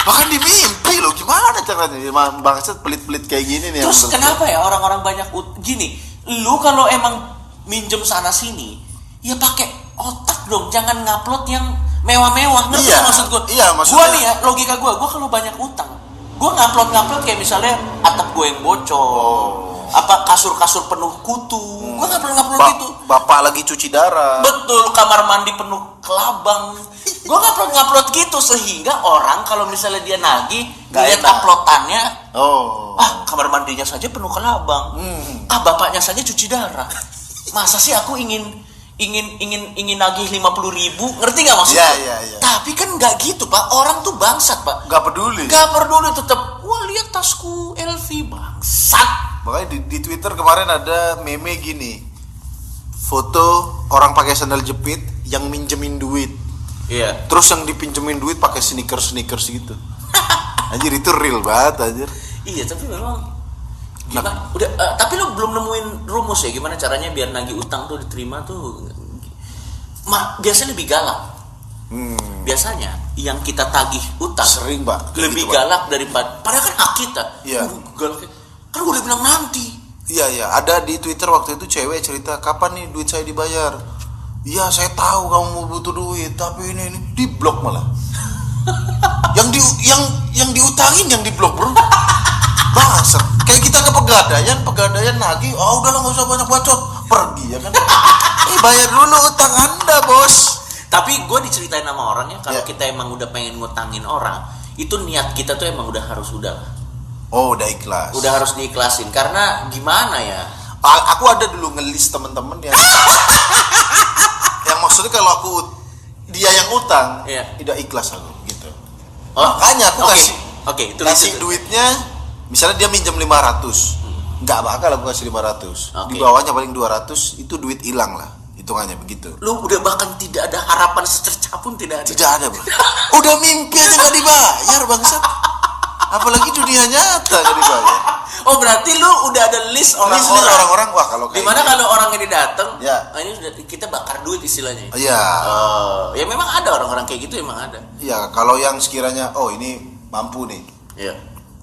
Bahkan di mimpi loh, gimana caranya? Bangsat pelit-pelit kayak gini nih. Terus kenapa ya orang-orang banyak gini? Lu kalau emang minjem sana sini, ya pakai otak dong, jangan ngupload yang mewah-mewah. Ngerti maksud gue? Iya, maksudnya. Gue nih ya, logika gue kalau banyak utang, gue ngupload kayak misalnya atap gue yang bocor, apa kasur penuh kutu, gue ngupload gitu. Bapak lagi cuci darah. Betul, kamar mandi penuh kelabang. Gue ngupload gitu sehingga orang kalau misalnya dia nagih lihat uploadannya, kamar mandinya saja penuh kelabang, bapaknya saja cuci darah. Masa sih aku ingin nagih 50.000, ngerti nggak maksudnya? Iya. Tapi kan nggak gitu pak, orang tuh bangsat pak. Nggak peduli tetap. Wah lihat tasku LV, bangsat. Makanya di Twitter kemarin ada meme gini, foto orang pakai sandal jepit yang minjemin duit. Iya. Terus yang dipinjemin duit pakai sneakers gitu. Anjir itu real banget anjir. Iya tapi memang gimana? Tapi lo belum nemuin rumus ya gimana caranya biar nagih utang tuh diterima tuh. Biasanya lebih galak. Biasanya yang kita tagih utang sering Pak lebih gitu, galak daripada padahal kan hak kita. Iya. Galaknya kan gue udah bilang nanti. Iya, ada di Twitter waktu itu cewek cerita, kapan nih duit saya dibayar? Iya, saya tahu kamu mau butuh duit, tapi ini di blok malah. yang diutangin yang di blok, bro. Bangsat. Kayak kita ke pegadaian nagih, udahlah nggak usah banyak bacot, pergi ya kan. Bayar dulu utang Anda, Bos. Tapi gue diceritain sama orangnya kalau kita emang udah pengen ngutangin orang, itu niat kita tuh emang udah udah ikhlas. Udah harus diikhlasin karena gimana ya? Aku ada dulu ngelis temen-temen yang maksudnya kalau dia yang utang, tidak ikhlas aku gitu. Makanya aku kasih duitnya, misalnya dia minjem 500, nggak bakal aku kasih 500. Di bawahnya paling 200 itu duit hilang lah, hitungannya begitu. Lu udah bahkan tidak ada harapan secerca pun tidak ada. Tidak ada bro. Udah mimpi aja nggak dibayar bangsat. Apalagi dunia nyata nggak dibayar. Oh berarti lu udah ada list orang-orang. Wah kalau kayak dimana kalau orang ini datang, ini sudah kita bakar duit istilahnya. Iya. Ya memang ada orang-orang kayak gitu emang ada. Iya kalau yang sekiranya ini mampu nih. Iya.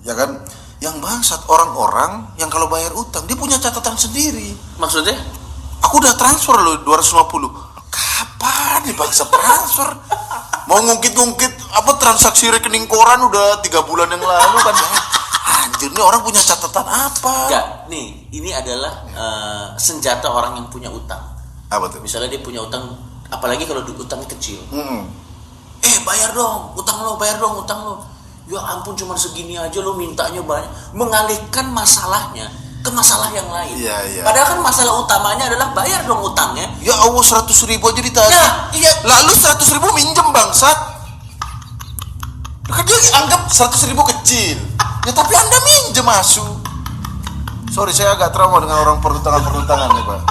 Ya kan, yang bangsat orang-orang yang kalau bayar utang dia punya catatan sendiri. Maksudnya? Aku udah transfer loh 250. Kapan nih bangsat transfer? Mau ngungkit transaksi rekening koran udah 3 bulan yang lalu kan. Anjir, ini orang punya catatan apa? Enggak, nih, ini adalah senjata orang yang punya utang. Apa tuh? Misalnya dia punya utang, apalagi kalau utangnya kecil. Bayar dong, bayar dong utang lo. Ya ampun, cuma segini aja lo mintanya banyak. Mengalihkan masalahnya ke masalah yang lain. Iya. Padahal kan masalah utamanya adalah bayar dong utangnya. Ya Allah, 100.000 aja ditagih. Iya. Lalu 100.000 minjem bangsat. Kan dia anggap 100.000 kecil. Ya tapi Anda minjem asu. Sorry, saya agak trauma dengan orang perhutangan nih Pak.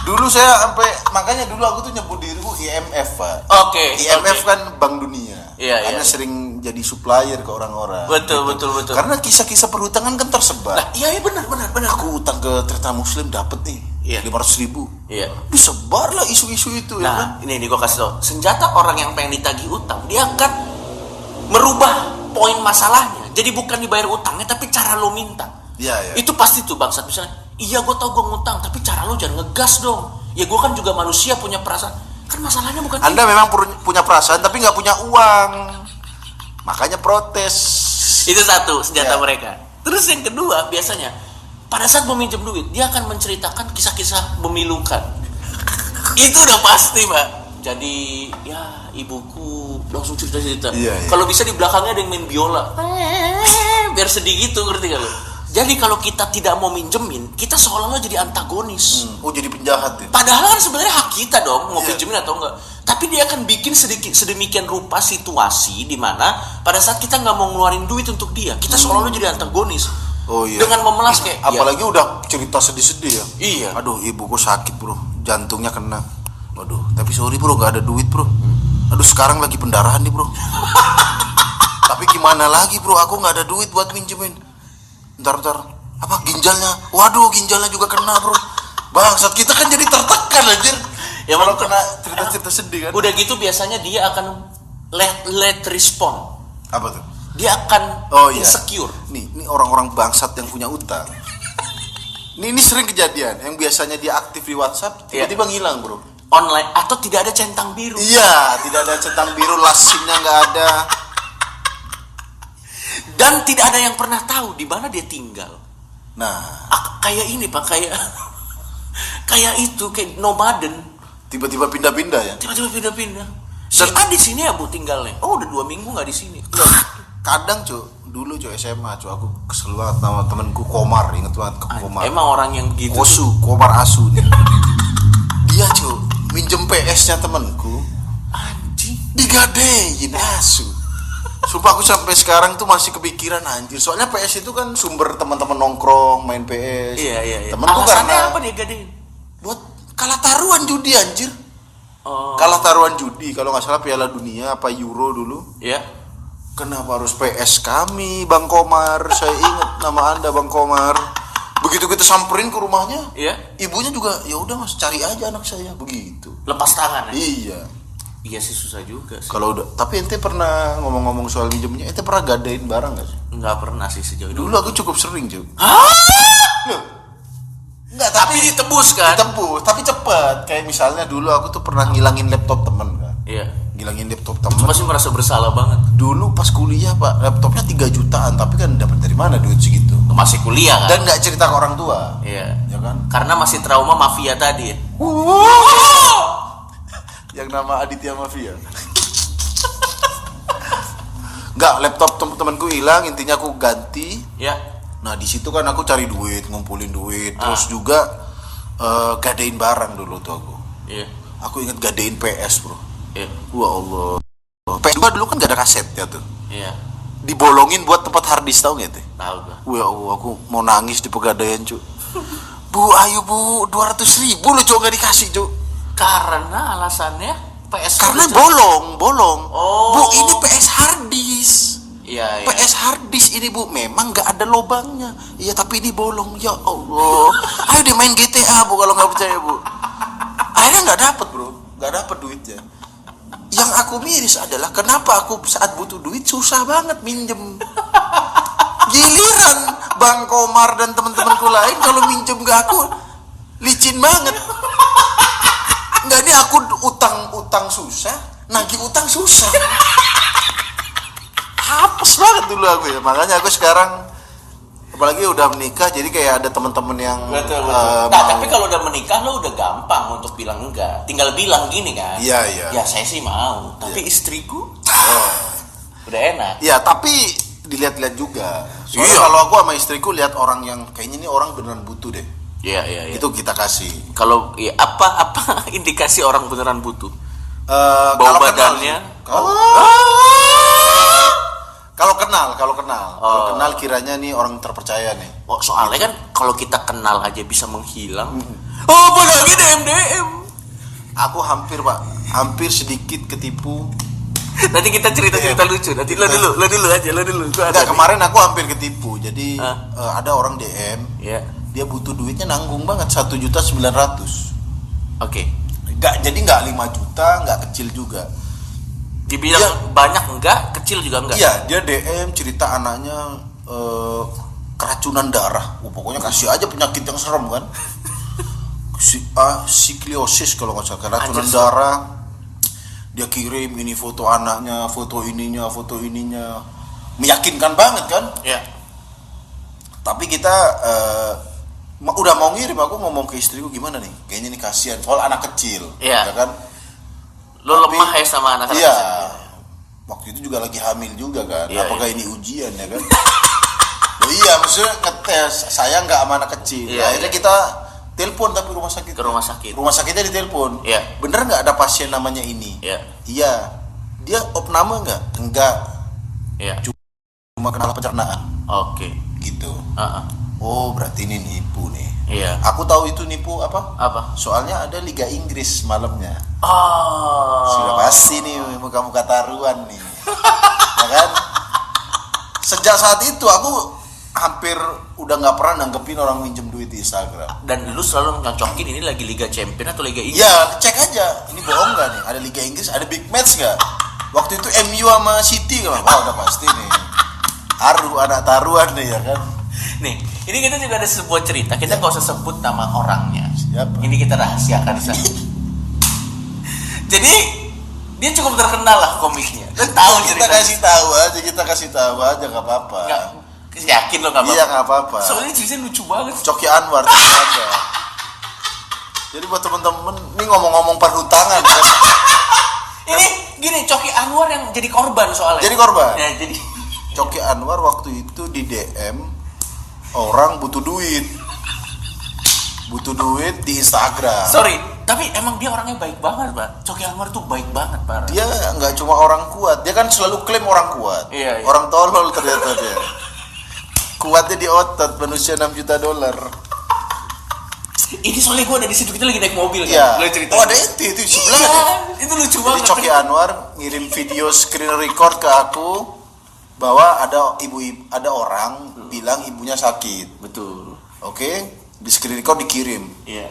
Dulu saya makanya dulu aku tuh nyebut diriku IMF Pak. Oke. IMF kan Bank Dunia. Iya. Sering jadi supplier ke orang-orang. Betul. Karena kisah-kisah perhutangan kan tersebar. Nah, iya benar. Aku utang ke Tirta Muslim dapat nih. 500.000. Iya. Disebar lah isu-isu itu. Nah, ya kan? ini gue kasih tau. Senjata orang yang pengen ditagih utang, dia akan merubah poin masalahnya. Jadi bukan dibayar utangnya, tapi cara lo minta. Iya. Itu pasti tuh bangsat. Misalnya, iya gue tau gue ngutang, tapi cara lo jangan ngegas dong. Ya gue kan juga manusia punya perasaan. Kan masalahnya bukan Anda memang punya perasaan tapi nggak punya uang, makanya protes. Itu satu senjata mereka. Terus yang kedua biasanya pada saat meminjam duit dia akan menceritakan kisah-kisah memilukan. Itu udah pasti Pak. Jadi ya ibuku langsung cerita-cerita. Iya. Kalau bisa di belakangnya ada yang main biola, biar sedih gitu, ngerti gak lo? Jadi kalau kita tidak mau minjemin, kita seolah-olah jadi antagonis. Jadi penjahat ya? Padahal kan sebenarnya hak kita dong mau pinjemin atau enggak. Tapi dia akan bikin sedemikian rupa situasi di mana pada saat kita nggak mau ngeluarin duit untuk dia, kita seolah-olah jadi antagonis. Oh iya. Dengan memelas kayak. Apalagi udah cerita sedih-sedih ya. Iya. Aduh, ibuku sakit bro, jantungnya kena. Waduh, tapi sorry bro, nggak ada duit bro. Aduh sekarang lagi pendarahan nih bro. Tapi gimana lagi bro, aku nggak ada duit buat minjemin. Ntar apa ginjalnya? Waduh ginjalnya juga kena bro. Bangsat, kita kan jadi tertekan anjir. Ya Kalau mungkin- kena cerita-cerita sedih kan. Udah gitu biasanya dia akan let respond. Apa tuh? Dia akan Iya. insecure. Nih orang-orang bangsat yang punya utang. Ini sering kejadian. Yang biasanya dia aktif di WhatsApp tiba-tiba ngilang bro. Online atau tidak ada centang biru. Iya, tidak ada centang biru, lasingnya nggak ada. Dan tidak ada yang pernah tahu di mana dia tinggal. Nah, Kayak ini Pak, kayak itu, kayak nomaden. tiba-tiba pindah-pindah ya. Tiba-tiba pindah-pindah. Si A di sini ya Bu tinggalnya. Oh, udah 2 minggu nggak di sini. Kadang dulu SMA aku kesel banget sama temenku Komar, inget banget Komar. Emang orang yang gitu. Komar Asu nih. Dia minjem PS-nya temenku, Anjing. digadein Asu. Sumpah aku sampai sekarang tuh masih kepikiran anjir. Soalnya PS itu kan sumber teman-teman nongkrong main PS. Iya. Temenku Alasannya karena apa dia gadein? buat kalah taruhan judi anjir. Oh, Kalah taruhan judi kalau nggak salah Piala Dunia apa Euro dulu. ya. Kenapa harus PS kami, Bang Komar? Saya ingat nama Anda, Bang Komar. Begitu kita samperin ke rumahnya, Iya. ibunya juga ya udah Mas, cari aja anak saya begitu. Lepas tangan ya. Iya. Iya sih susah juga sih. Kalau udah, tapi ente pernah ngomong-ngomong soal minjemnya, ente pernah gadein barang gak sih? Nggak pernah sih sejauh ini. Dulu aku cukup sering, cuy. Hah? Loh, enggak, Tapi ditebus kan? ditembus, tapi cepet. Kayak misalnya dulu aku tuh pernah ngilangin laptop temen kan. Iya. Ngilangin laptop temen. Pasti merasa bersalah banget. Dulu pas kuliah Pak, laptopnya 3 jutaan, tapi kan dapat dari mana duit segitu? Masih kuliah kan? Dan nggak cerita ke orang tua, Iya. ya kan? Karena masih trauma mafia tadi. Yang nama Aditya Mafia. Nggak, laptop temenku hilang, intinya aku ganti. Ya. Nah di situ kan aku cari duit, ngumpulin duit, terus juga gadein barang dulu tuh aku. Iya. Aku inget gadein PS bro. Iya. Wah Allah. PS2 dulu kan gak ada kasetnya tuh. Iya. Dibolongin buat tempat harddisk, tau gak tuh? Tahu gua. Wah Allah, aku mau nangis di pegadaian cu. Bu, ayo bu, 200.000 lo cok gak dikasih cu. Karena alasannya PS. Karena udah- bolong. Oh. Bu, ini PS harddisk. Iya. PS harddisk ini bu, memang nggak ada lubangnya. Iya tapi ini bolong, ya Allah. Ayo deh main GTA bu kalau nggak percaya bu. Akhirnya nggak dapet bro, nggak dapet duitnya. Yang aku miris adalah kenapa aku saat butuh duit susah banget minjem. Giliran Bang Komar dan teman-temanku lain kalau minjem ke aku licin banget. Nggak, ini aku utang susah, nagih utang susah. Hapus banget dulu aku ya, makanya aku sekarang apalagi udah menikah jadi kayak ada teman-teman yang Betul. mau- Nah, tapi kalau udah menikah lo udah gampang untuk bilang enggak. Tinggal bilang gini kan. Iya. Ya saya sih mau, tapi istriku udah enak. Ya tapi dilihat-lihat juga. Soalnya Iya. kalau aku sama istriku lihat orang yang kayaknya ini orang beneran butuh deh, Iya. itu kita kasih. Kalau ya, apa indikasi orang beneran butuh? Eh, Bau kalau badannya? Kalau kenal kiranya nih orang terpercaya nih. Oh, soalnya kan kalau kita kenal aja bisa menghilang. Oh, apalagi DM. Aku hampir sedikit ketipu. Nanti kita cerita-cerita lucu. Nanti lo dulu aja. Gua ada Enggak, nih. kemarin aku hampir ketipu. Jadi ada orang DM, Ya. dia butuh duitnya nanggung banget 1.900.000. Oke. Jadi nggak 5 juta, nggak kecil juga. Dibilang Iya. banyak enggak, kecil juga enggak. Iya, dia DM cerita anaknya keracunan darah. Pokoknya kasih aja penyakit yang serem kan. Sikliosis kalau nggak salah, keracunan Anjir, darah. Dia kirim ini foto anaknya, foto ininya, meyakinkan banget kan. Ya. Tapi kita udah mau ngirim, aku ngomong ke istriku gimana nih, kayaknya nih kasihan soal anak kecil, Iya. ya kan. Lo Tapi- lemah ya sama anak-anak Iya. kecil. Waktu itu juga lagi hamil juga kan. Iya, Apakah ini ujian ya kan? Loh, iya, maksudnya ngetes saya nggak sama anak kecil. Iya, Akhirnya iya. kita telepon tapi rumah sakit. Ke rumah sakit. Rumah sakitnya ditelepon. Iya. Bener nggak ada pasien namanya ini? Iya. Iya. Dia opname nggak? Enggak. Iya. Cuma kenal pencernaan Oke. gitu. Heeh. Oh berarti ini nipu nih. Iya. Aku tahu itu nipu apa? Apa? Soalnya ada Liga Inggris malamnya. Oh. Sudah pasti nih muka-muka taruhan nih. Ya kan? Sejak saat itu aku hampir udah nggak pernah nanggepin orang minjem duit di Instagram. Dan lu selalu nyocokin ini lagi Liga Champion atau Liga Inggris? Ya, cek aja. Ini bohong nggak nih? Ada Liga Inggris, ada big match nggak? Waktu itu MU sama City kan? Wah, udah pasti nih. Haru anak taruhan nih ya kan? Nih, ini kita juga ada sebuah cerita. Kita nggak usah sebut nama orangnya. Siapa? Ini kita rahasiakan saja. Jadi dia cukup terkenal lah komiknya. Lu tahu Kita kasih tahu aja nggak apa-apa. Nggak, yakin lo nggak apa-apa? Iya nggak apa-apa. Soalnya ceritanya lucu banget. Coki Anwar tuh ada. Jadi buat temen-temen, ini ngomong-ngomong perhutangan kan? Ini gini, Coki Anwar yang jadi korban soalnya. Jadi korban? Ya, jadi Coki Anwar waktu itu di DM orang butuh duit di Instagram. sorry, tapi emang dia orangnya baik banget, Pak. Coki Anwar tuh baik banget, Pak. Dia nggak cuma orang kuat, dia kan selalu klaim orang kuat. Iya. Orang tolol ternyata dia. Kuatnya di otot, manusia $6 juta. Ini soalnya gue ada di situ, kita lagi naik mobil kan. Iya. Lo cerita. Oh ada itu sebelah. Iya, ada. itu lucu Jadi banget. Coki Anwar ngirim video screen record ke aku bahwa ada orang bilang ibunya sakit. Betul. Oke, di screen record dikirim. Iya.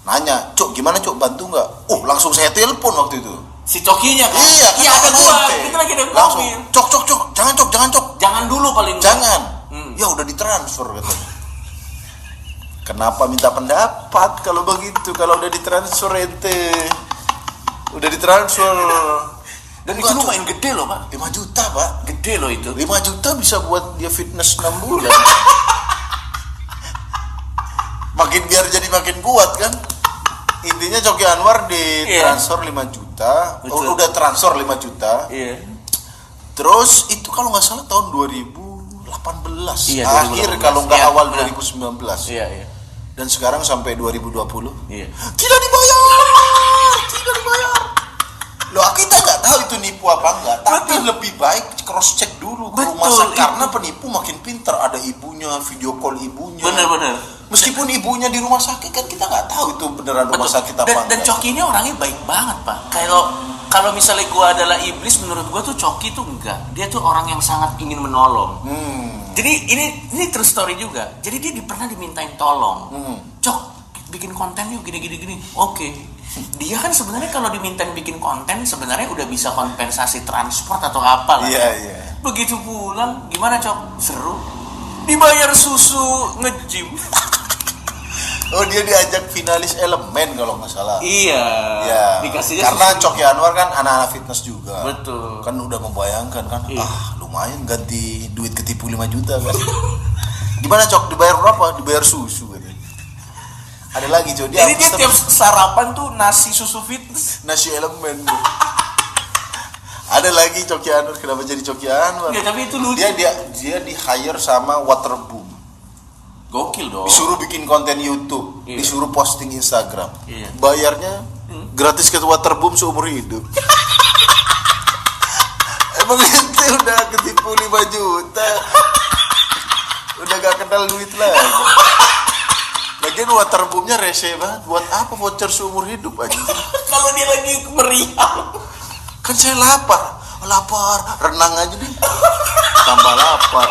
Nanya, Cok gimana Cok, bantu nggak? Oh langsung saya telepon waktu itu. Si Cokinya kan? Iya, Iya, ada gua. Kita lagi naik langsung. mobil. Cok, jangan Cok. Jangan dulu paling enggak. Jangan. Hmm. Ya udah ditransfer katanya. Kenapa minta pendapat kalau begitu? Kalau udah ditransfer ente. Udah ditransfer. Dan itu Enggak, lumayan gede loh, Pak. 5 juta, Pak. Gede loh itu. 5 juta bisa buat dia fitness 6 bulan. Biar jadi makin kuat kan. Intinya Coki Anwar ditransfer 5 juta. Betul. Udah transfer 5 juta. Iya. Terus itu kalau nggak salah tahun 2018. Iya, Akhir 2018. kalau nggak Iya, awal benar. 2019. Iya. Dan sekarang sampai 2020 Iya. tidak dibayar. Loh kita nggak tahu itu nipu apa enggak, tapi lebih baik cross check dulu ke rumah Betul, sakit karena itu. penipu makin pintar, ada ibunya, video call ibunya. Benar. Meskipun ibunya di rumah sakit kan kita nggak tahu itu beneran rumah sakit apa Dan enggak. Coki ini orangnya baik banget, Pak. Kalau misalnya gua adalah iblis, menurut gua tuh Coki tuh enggak. Dia tuh orang yang sangat ingin menolong. Jadi ini true story juga. Jadi dia pernah dimintain tolong. Cok, bikin konten yuk gini. Oke. Dia kan sebenarnya kalau dimintain bikin konten sebenarnya udah bisa kompensasi transport atau apa lah. Iya. Begitu pulang, gimana Cok? Seru. Dibayar susu nge-gym. Oh dia diajak finalis elemen kalau nggak salah. Iya. Ya. Dikasihnya Karena susu. Coki Anwar kan anak-anak fitness juga. Betul. Kan udah membayangkan kan, Iya. lumayan ganti duit ketipu 5 juta kan. Gimana Cok, dibayar berapa? Dibayar susu katanya. Ada lagi Cok, Jadi dia tiap sarapan tuh nasi susu fitness. nasi elemen. Ada lagi Coki Anwar, kenapa jadi Coki Anwar? Ya, tapi itu lucu. Dia di hire sama Waterboom. Gokil dong. Disuruh bikin konten YouTube, Iya. disuruh posting Instagram. Iya. Bayarnya gratis ke Waterboom seumur hidup. Emang ente udah ketipu 5 juta. Udah gak kenal duit lagi. Lagian Waterboomnya rese banget. Buat apa voucher seumur hidup aja? Kalau dia lagi meriang. Kan saya lapar, renang aja deh. Tambah lapar.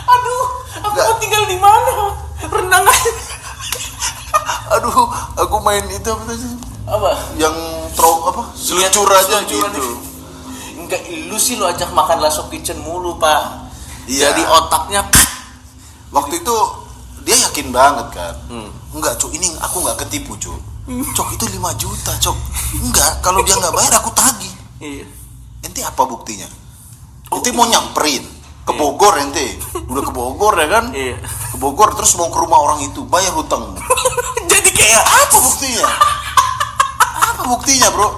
Aduh, aku Nggak. mau tinggal di mana? Renang aja. Aduh, aku main itu apa tadi? Apa? Yang seluncur Iya, aja seluncuran gitu. Enggak, lu sih lu ajak makan Lasso Kitchen mulu, Pak. Iya. Jadi otaknya Waktu itu dia yakin banget kan. Hmm. Enggak, Cuk, ini aku nggak ketipu, Cuk. Cok, itu 5 juta, Cok. Enggak, kalau dia nggak bayar aku tagih. Iya. Ente apa buktinya? Ente mau nyamperin ke Bogor ente. Udah ke Bogor ya kan? Iya. Ke Bogor terus mau ke rumah orang itu, bayar hutang. Jadi kayak Apa buktinya? Apa buktinya, Bro?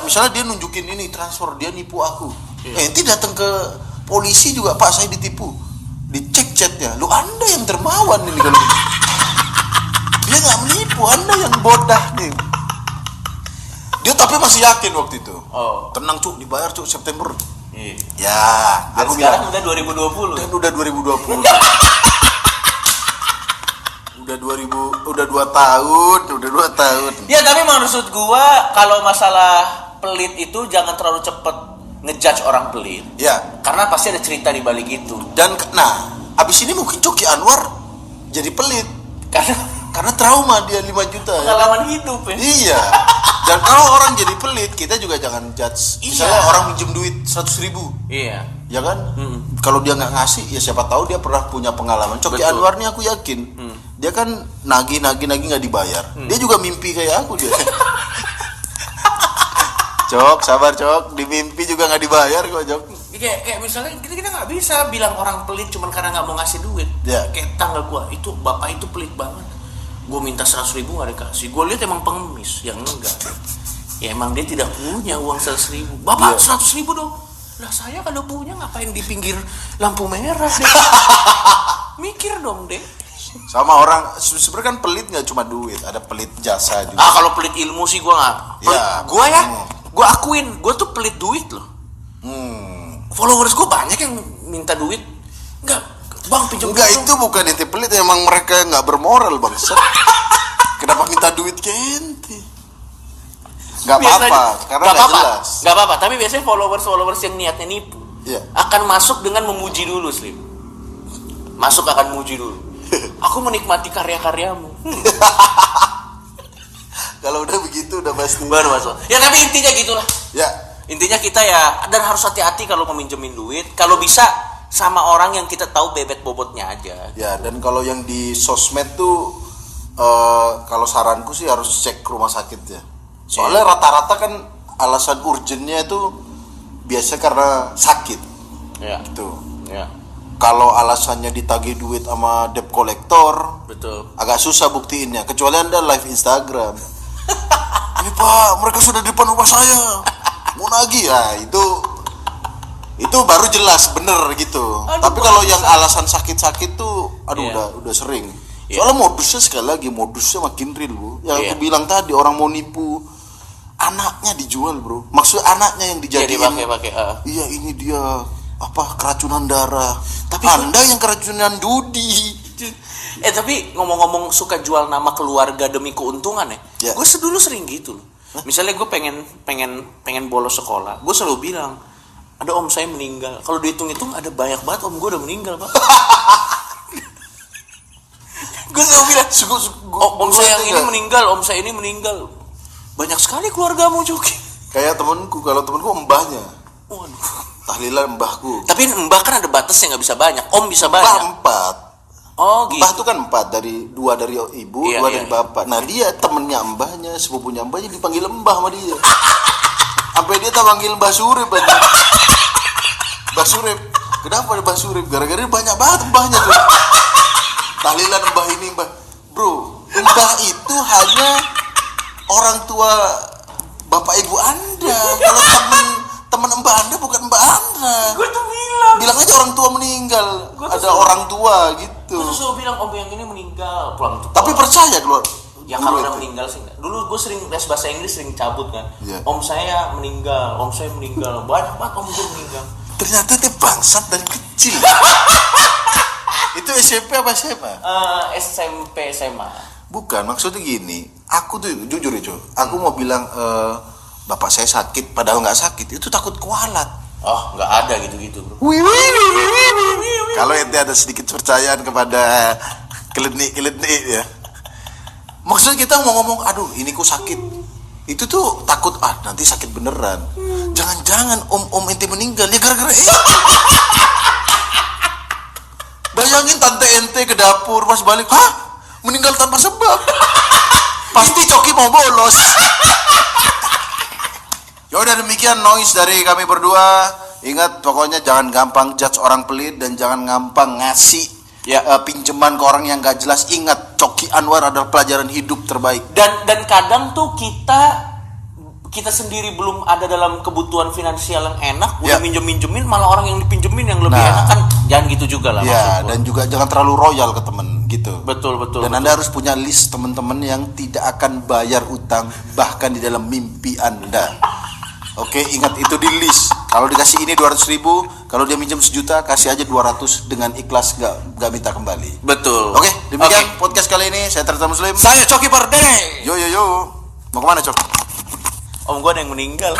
Misalnya dia nunjukin ini transfer, dia nipu aku. Iya. Ente datang ke polisi juga, Pak, saya ditipu. Dicek chatnya. Lu Anda yang dermawan ini kalau gitu. Dia nggak menipu, Anda yang bodah nih. Dia tapi masih yakin waktu itu. Oh. Tenang Cuk, dibayar Cuk September. Iya. Ya, Dan aku sekarang bilang udah 2020. dan udah 2020. udah 2 tahun. Ya tapi maksud gua kalau masalah pelit itu jangan terlalu cepet ngejudge orang pelit. Ya. Karena pasti ada cerita di balik itu. Dan abis ini mungkin Coki Anwar jadi pelit karena trauma dia 5 juta. Pengalaman hidup ya. Iya. Dan kalau orang jadi pelit, kita juga jangan judge. Misalnya orang minjem duit 100.000. Iya. Ya kan? Kalau dia nggak ngasih, ya siapa tahu dia pernah punya pengalaman. Coki Betul. Anwar nih aku yakin, dia kan nagih nggak dibayar. Dia juga mimpi kayak aku dia. Cok, sabar Cok, di mimpi juga nggak dibayar kok Cok. Kayak misalnya kita nggak bisa bilang orang pelit cuma karena nggak mau ngasih duit. Ya. Kayak tangga gua itu bapak itu pelit banget. Gua minta 100.000 nggak dikasih. Gua lihat emang pengemis yang enggak. Ya emang dia tidak punya uang 100.000. Bapak 100.000 dong. Lah saya kalau punya ngapain di pinggir lampu merah deh. Mikir dong deh. Sama orang sebenarnya kan pelit nggak cuma duit, ada pelit jasa juga. Kalau pelit ilmu sih gua nggak. Gua gua akuin, gua tuh pelit duit loh. Followers gua banyak yang minta duit. Enggak, bang pinjam. Enggak, itu bukan ente pelit, emang mereka nggak bermoral bangsat. Kenapa minta duit ke ente? Nggak apa-apa, karena nggak jelas. Nggak apa-apa, tapi biasanya followers yang niatnya nipu akan masuk dengan memuji dulu, Slim. Masuk akan memuji dulu. Aku menikmati karya-karyamu. Kalau udah begitu udah pasti. Baru masuk. Ya tapi intinya gitulah. Ya. Intinya kita ya dan harus hati-hati kalau mau minjemin duit. Kalau bisa sama orang yang kita tahu bebet bobotnya aja. Ya, dan kalau yang di sosmed tuh kalau saranku sih harus cek rumah sakit ya. Soalnya rata-rata kan alasan urgennya itu biasa karena sakit. Ya. Gitu. Ya. Kalau alasannya ditagih duit sama debt collector, Betul. agak susah buktiinnya. Kecuali Anda live Instagram. Ini Pak, mereka sudah di depan rumah saya. Mau nagih, itu baru jelas bener gitu. Tapi kalau yang alasan sakit-sakit tuh, udah sering. Soalnya modusnya sekali lagi, modusnya makin real bro. Yang aku bilang tadi, orang mau nipu anaknya dijual bro. Maksud anaknya yang dijadiin. Iya ini dia keracunan darah. Tapi Anda yang keracunan Dudi. Tapi ngomong-ngomong suka jual nama keluarga demi keuntungan ya. Gue dulu sering gitu loh. Misalnya gue pengen bolos sekolah, gue selalu bilang ada om saya meninggal. Kalau dihitung-hitung ada banyak banget om gue udah meninggal pak. Gue selalu bilang om saya yang ini meninggal, om saya ini meninggal. Banyak sekali keluargamu Joki. Kayak temenku, kalau temenku mbahnya. Waduh. Tahlilan mbahku. Tapi mbah kan ada batasnya, nggak bisa banyak. Om bisa banyak. Mbah 4. Oh gitu. Mbah tuh kan 4, dua dari ibu, 2 dari bapak. Nah dia temennya mbahnya, sepupunya mbahnya dipanggil mbah sama dia. Sampai dia tak panggil Mbah Surip aja. Mbah Surip. Kenapa ada Mbah Surip? Gara-gara banyak banget mbahnya tuh. Tahlilan mbah ini mbah. Bro, mbah itu hanya orang tua bapak ibu Anda. Kalau teman mbah Anda bukan mbah Anda. Gue tuh bilang aja orang tua meninggal. Ada orang tua gitu. Gue tuh bilang om yang ini meninggal pulang. Tapi percaya keluar. Ya kalau udah meninggal sih enggak. Dulu gue sering les bahasa Inggris sering cabut kan. Om saya meninggal. Banyak banget om gue meninggal. Ternyata dia bangsat dari kecil. Itu SMP apa SMA? SMP SMA. Bukan, maksudnya gini. Aku tuh jujur ya, aku mau bilang bapak saya sakit, padahal nggak sakit. Itu takut kualat. Oh, nggak ada gitu-gitu bro. Kalau ente ada sedikit percayaan kepada klinik-klinik ya. Maksudnya kita mau ngomong, aduh ini kok sakit. Itu tuh takut, nanti sakit beneran. Jangan-jangan om ente meninggal ya gara-gara Bayangin tante ente ke dapur pas balik, meninggal tanpa sebab. Pasti Coki mau bolos. Ya udah demikian noise dari kami berdua. Ingat pokoknya jangan gampang judge orang pelit dan jangan gampang ngasih pinjaman ke orang yang gak jelas. Ingat Coki Anwar adalah pelajaran hidup terbaik. Dan kadang tuh kita sendiri belum ada dalam kebutuhan finansial yang enak, udah minjemin malah orang yang dipinjemin yang lebih enak kan. Jangan gitu juga lah. Ya, dan juga jangan terlalu royal ke temen gitu. Betul. Dan Anda harus punya list teman-teman yang tidak akan bayar utang bahkan di dalam mimpi Anda. Oke, ingat itu di list. Kalau dikasih ini 200.000, kalau dia minjem 1 juta, kasih aja 200 dengan ikhlas, gak minta kembali. Betul. Oke, demikian podcast kali ini. Saya Tirta Muslim. Saya Coki Pardede. Yo. Mau kemana, Cok? Om gua ada yang meninggal.